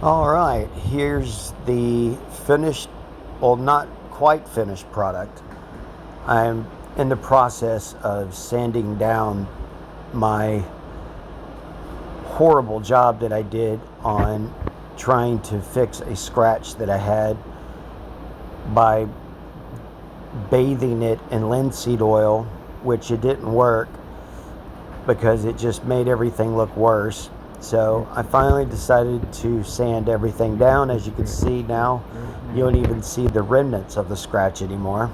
All right, here's the finished, well, not quite finished product. I'm in the process of sanding down my horrible job that I did on trying to fix a scratch that I had by bathing it in linseed oil, which it didn't work because it just made everything look worse. So I finally decided to sand everything down. As you can see now, you don't even see the remnants of the scratch anymore.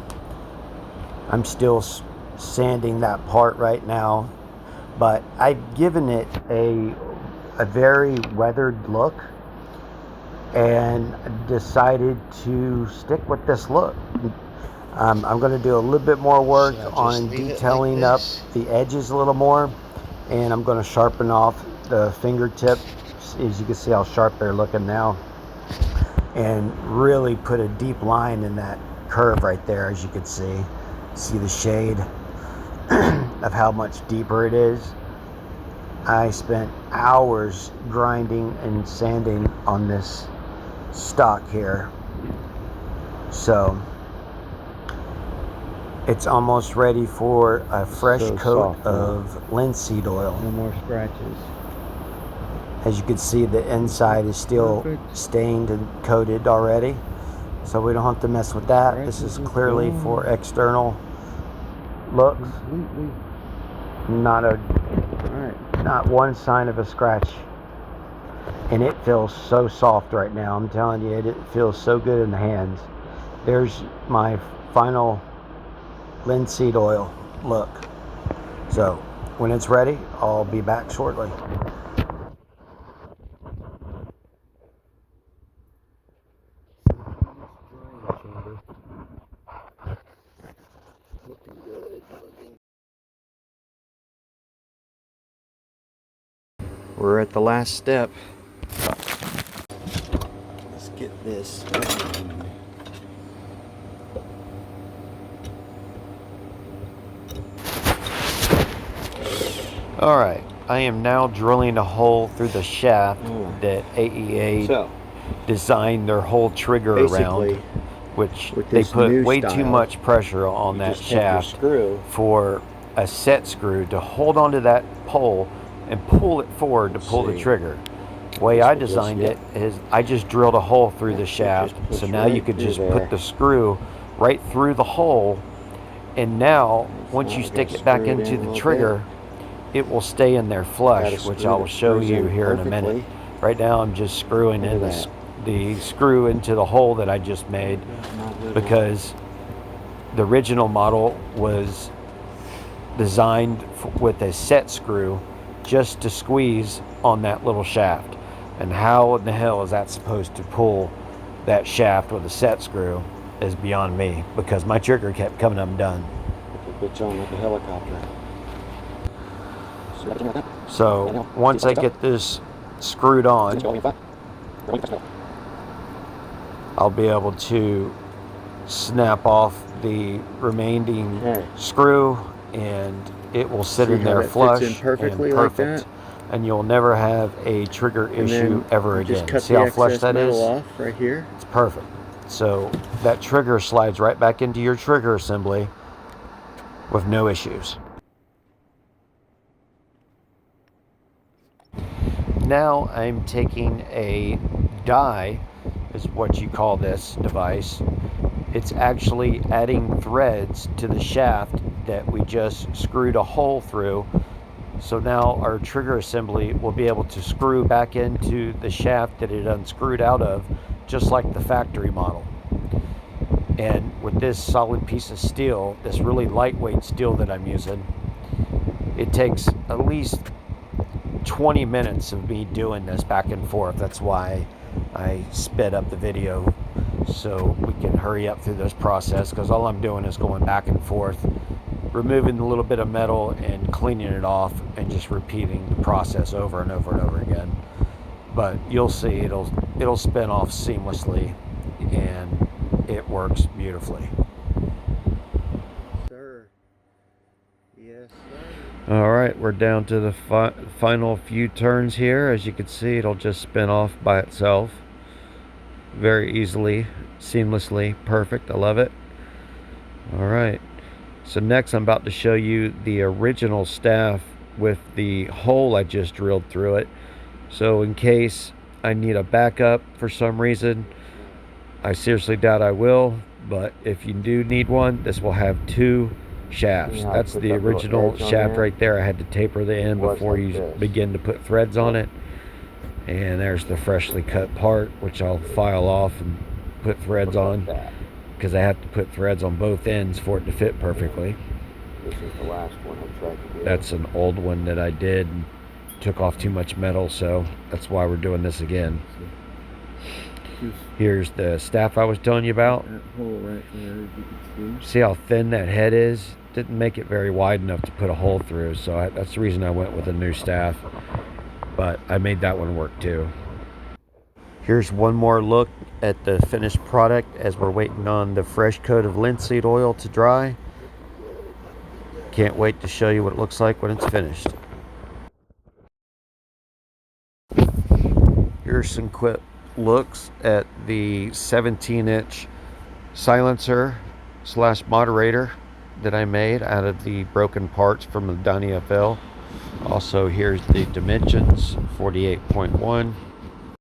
I'm still sanding that part right now, but I've given it a very weathered look and decided to stick with this look. I'm going to do a little bit more work on detailing up the edges a little more, and I'm going to sharpen off the fingertips. As you can see how sharp they're looking now, and really put a deep line in that curve right there. As you can see the shade of how much deeper it is. I spent hours grinding and sanding on this stock here, so it's almost ready for a fresh coat of linseed oil. No more scratches. As you can see, the inside is still stained and coated already, so we don't have to mess with that. This is clearly for external looks. Not one sign of a scratch, and it feels so soft right now. I'm telling you, it feels so good in the hands. There's my final linseed oil look. So when it's ready, I'll be back shortly. We're at the last step. Let's get this going. All right, I am now drilling a hole through the shaft that AEA designed their whole trigger around, which they put way too much pressure on that shaft for a set screw to hold onto that pole and pull it forward to pull the trigger. The way I designed it is I just drilled a hole through the shaft, so now you could just put the screw right through the hole, and now once you stick it back into the trigger, it will stay in there flush, which I will show you here in a minute. Right now I'm just screwing in the screw into the hole that I just made, because the original model was designed with a set screw just to squeeze on that little shaft. And how in the hell is that supposed to pull that shaft with a set screw is beyond me, because my trigger kept coming undone. Put you on like a helicopter. So once I get this screwed on, I'll be able to snap off the remaining screw, and it will sit in there flush and perfect, and you'll never have a trigger issue ever again. See how flush that is? Right here. It's perfect. So that trigger slides right back into your trigger assembly with no issues. Now I'm taking a die, is what you call this device. It's actually adding threads to the shaft that we just screwed a hole through. So now our trigger assembly will be able to screw back into the shaft that it unscrewed out of, just like the factory model. And with this solid piece of steel, this really lightweight steel that I'm using, it takes at least 20 minutes of me doing this back and forth. That's why I sped up the video, so we can hurry up through this process, because all I'm doing is going back and forth, removing a little bit of metal and cleaning it off, and just repeating the process over and over and over again. But you'll see it'll spin off seamlessly, and it works beautifully. Sir. Yes, sir. Alright, we're down to the final few turns here. As you can see, it'll just spin off by itself very easily, seamlessly, perfect. I love it. Alright, so next I'm about to show you the original staff with the hole I just drilled through it. So in case I need a backup for some reason, I seriously doubt I will, but if you do need one, this will have two shafts. Yeah, that's the original shaft right there. I had to taper the end before you begin to put threads on it. And there's the freshly cut part, which I'll file off and put threads on, because I have to put threads on both ends for it to fit perfectly. This is the last one I tried to do. That's an old one that I did and took off too much metal, so that's why we're doing this again. Here's the staff I was telling you about. That hole right there, as you can see. See how thin that head is? Didn't make it very wide enough to put a hole through, so that's the reason I went with a new staff. But I made that one work too. Here's one more look at the finished product as we're waiting on the fresh coat of linseed oil to dry. Can't wait to show you what it looks like when it's finished. Here's some quick looks at the 17-inch silencer / moderator that I made out of the broken parts from the Donnie FL. Also, here's the dimensions: 48.1